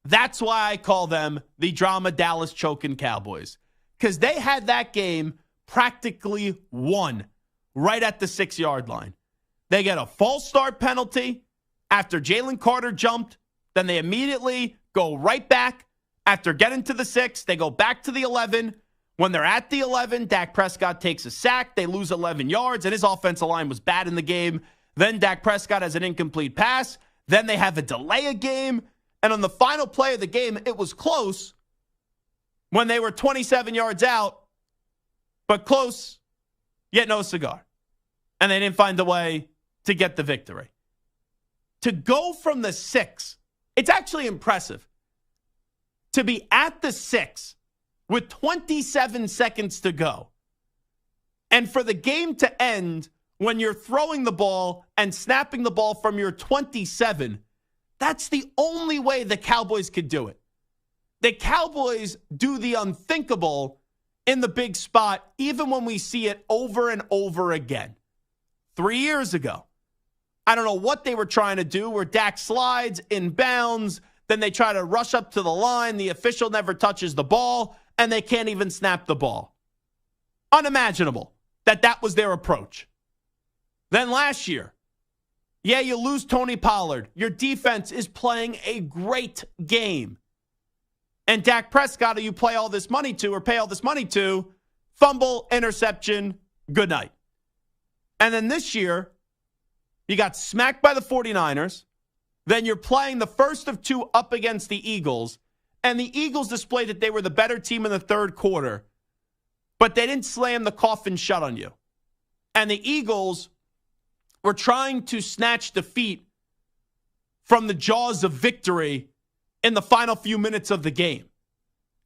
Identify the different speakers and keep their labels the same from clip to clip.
Speaker 1: That's why I call them the drama Dallas choking Cowboys. Because they had that game practically won right at the 6-yard line. They get a false start penalty after Jalen Carter jumped. Then they immediately go right back after getting to the 6. They go back to the 11. When they're at the 11, Dak Prescott takes a sack. They lose 11 yards, and his offensive line was bad in the game. Then Dak Prescott has an incomplete pass. Then they have a delay of game. And on the final play of the game, it was close when they were 27 yards out, but close, yet no cigar. And they didn't find a way to get the victory. To go from the 6, it's actually impressive. To be at the 6 with 27 seconds to go, and for the game to end when you're throwing the ball and snapping the ball from your 27, that's the only way the Cowboys could do it. The Cowboys do the unthinkable in the big spot, even when we see it over and over again. 3 years ago, I don't know what they were trying to do, where Dak slides in bounds, then they try to rush up to the line, the official never touches the ball, and they can't even snap the ball. Unimaginable that was their approach. Then last year, yeah, you lose Tony Pollard. Your defense is playing a great game. And Dak Prescott, who you pay all this money to, fumble, interception, good night. And then this year, you got smacked by the 49ers. Then you're playing the first of 2 up against the Eagles. And the Eagles displayed that they were the better team in the third quarter. But they didn't slam the coffin shut on you. And the Eagles were trying to snatch defeat from the jaws of victory in the final few minutes of the game.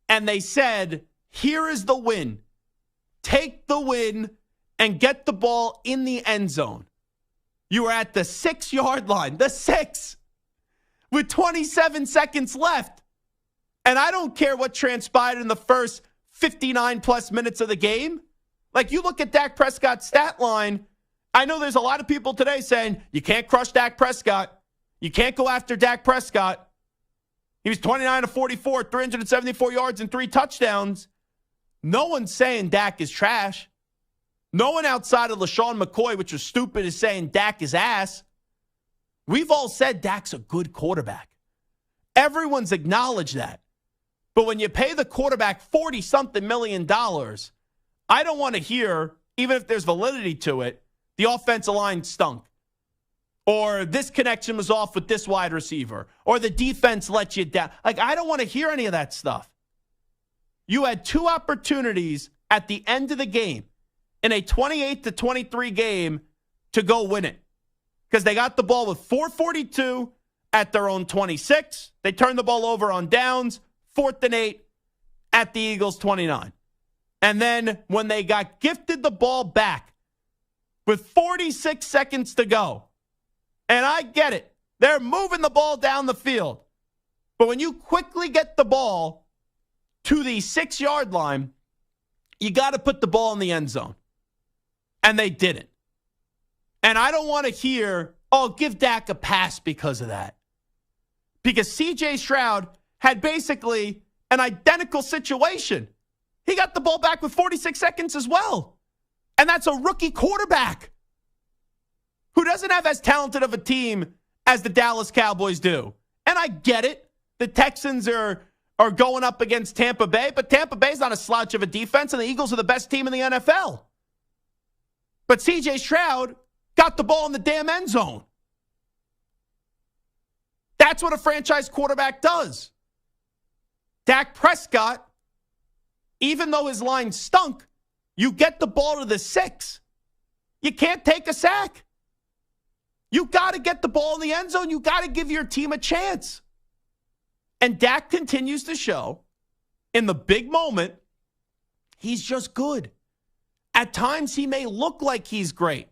Speaker 1: And they said, here is the win. Take the win and get the ball in the end zone. You were at the 6-yard line, the 6, with 27 seconds left. And I don't care what transpired in the first 59-plus minutes of the game. Like, you look at Dak Prescott's stat line, I know there's a lot of people today saying, you can't crush Dak Prescott. You can't go after Dak Prescott. He was 29 of 44, 374 yards and 3 touchdowns. No one's saying Dak is trash. No one outside of LaShawn McCoy, which was stupid, is saying Dak is ass. We've all said Dak's a good quarterback. Everyone's acknowledged that. But when you pay the quarterback $40-something million, I don't want to hear, even if there's validity to it, the offensive line stunk. Or this connection was off with this wide receiver. Or the defense let you down. Like, I don't want to hear any of that stuff. You had 2 opportunities at the end of the game in a 28-23 game to go win it. Because they got the ball with 4:42 at their own 26. They turned the ball over on downs, 4th and 8 at the Eagles' 29. And then when they got gifted the ball back with 46 seconds to go, and I get it, they're moving the ball down the field. But when you quickly get the ball to the 6-yard line, you got to put the ball in the end zone. And they didn't. And I don't want to hear, oh, give Dak a pass because of that. Because C.J. Stroud had basically an identical situation. He got the ball back with 46 seconds as well. And that's a rookie quarterback who doesn't have as talented of a team as the Dallas Cowboys do. And I get it. The Texans are going up against Tampa Bay, but Tampa Bay's not a slouch of a defense, and the Eagles are the best team in the NFL. But C.J. Stroud got the ball in the damn end zone. That's what a franchise quarterback does. Dak Prescott, even though his line stunk, you get the ball to the 6. You can't take a sack. You got to get the ball in the end zone. You got to give your team a chance. And Dak continues to show, in the big moment, he's just good. At times, he may look like he's great.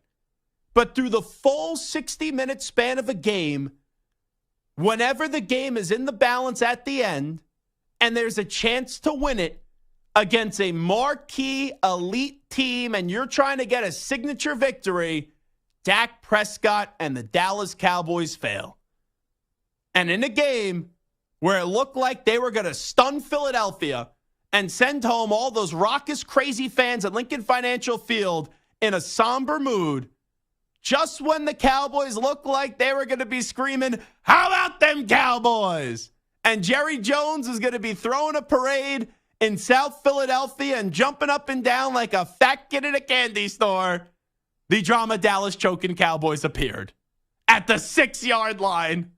Speaker 1: But through the full 60-minute span of a game, whenever the game is in the balance at the end, and there's a chance to win it against a marquee elite team, and you're trying to get a signature victory, Dak Prescott and the Dallas Cowboys fail. And in a game where it looked like they were going to stun Philadelphia and send home all those raucous, crazy fans at Lincoln Financial Field in a somber mood, just when the Cowboys looked like they were going to be screaming, "How about them Cowboys?" And Jerry Jones is going to be throwing a parade in South Philadelphia and jumping up and down like a fat kid in a candy store, the drama Dallas choking Cowboys appeared at the 6-yard line.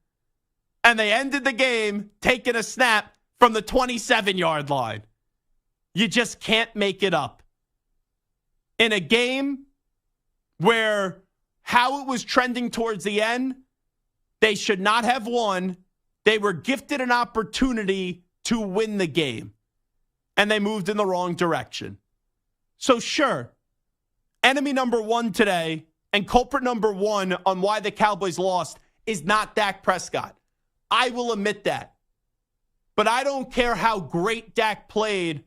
Speaker 1: And they ended the game taking a snap from the 27-yard line. You just can't make it up. In a game where how it was trending towards the end, they should not have won. They were gifted an opportunity to win the game, and they moved in the wrong direction. So sure, enemy number one today and culprit number one on why the Cowboys lost is not Dak Prescott. I will admit that. But I don't care how great Dak played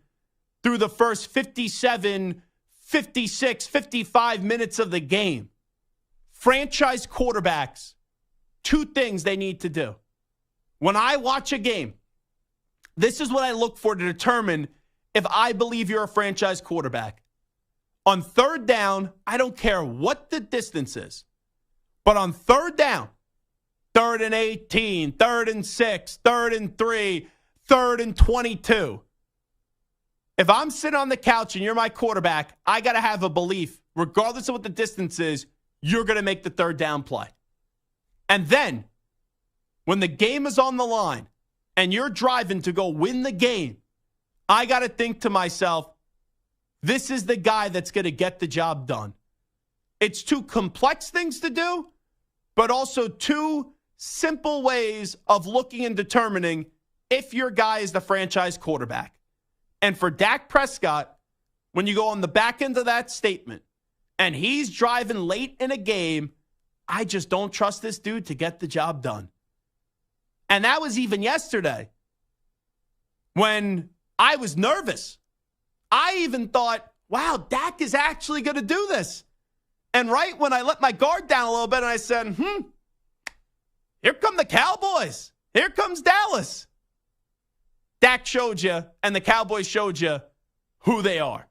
Speaker 1: through the first 57, 56, 55 minutes of the game. Franchise quarterbacks, two things they need to do. When I watch a game, this is what I look for to determine if I believe you're a franchise quarterback. On third down, I don't care what the distance is. But on third down, 3rd and 18, 3rd and 6, 3rd and 3, 3rd and 22. If I'm sitting on the couch and you're my quarterback, I got to have a belief, regardless of what the distance is, you're going to make the third down play. And then, when the game is on the line and you're driving to go win the game, I got to think to myself, this is the guy that's going to get the job done. It's two complex things to do, but also two simple ways of looking and determining if your guy is the franchise quarterback. And for Dak Prescott, when you go on the back end of that statement and he's driving late in a game, I just don't trust this dude to get the job done. And that was even yesterday when I was nervous. I even thought, wow, Dak is actually going to do this. And right when I let my guard down a little bit and I said, here come the Cowboys. Here comes Dallas. Dak showed you, and the Cowboys showed you who they are.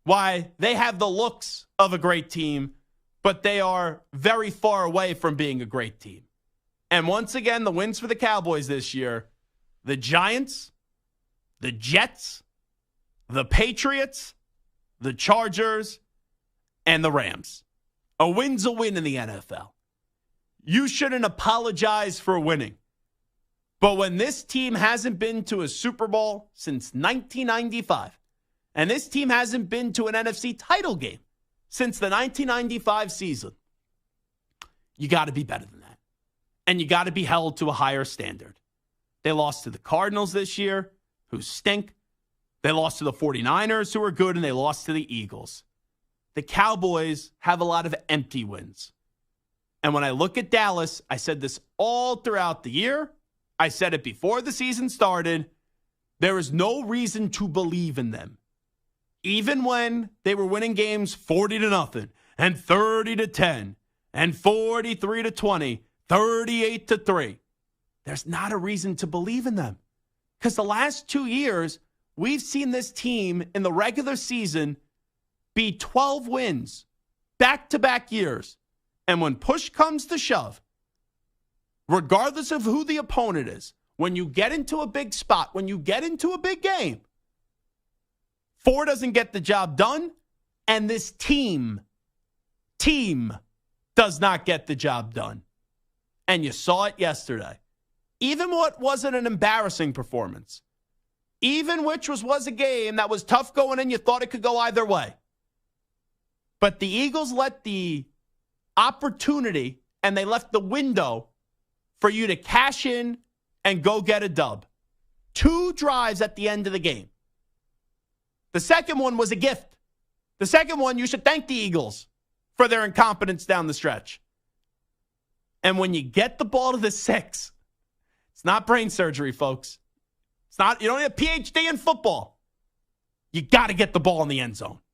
Speaker 1: Why they have the looks of a great team, but they are very far away from being a great team. And once again, the wins for the Cowboys this year, the Giants, the Jets, the Patriots, the Chargers, and the Rams. A win's a win in the NFL. You shouldn't apologize for winning. But when this team hasn't been to a Super Bowl since 1995, and this team hasn't been to an NFC title game since the 1995 season, you got to be better than that. And you got to be held to a higher standard. They lost to the Cardinals this year, who stink. They lost to the 49ers, who are good, and they lost to the Eagles. The Cowboys have a lot of empty wins. And when I look at Dallas, I said this all throughout the year. I said it before the season started. There is no reason to believe in them. Even when they were winning games 40-0 and 30-10 and 43-20, 38-3. There's not a reason to believe in them. Because the last 2 years, we've seen this team in the regular season be 12 wins, back-to-back years. And when push comes to shove, regardless of who the opponent is, when you get into a big spot, when you get into a big game, 4 doesn't get the job done, and this team does not get the job done. And you saw it yesterday. Even what wasn't an embarrassing performance, even which was a game that was tough going in, you thought it could go either way. But the Eagles let the opportunity and they left the window for you to cash in and go get a dub. 2 drives at the end of the game. The second one was a gift. The second one, you should thank the Eagles for their incompetence down the stretch. And when you get the ball to the 6, it's not brain surgery, folks. It's not. You don't need a PhD in football. You got to get the ball in the end zone.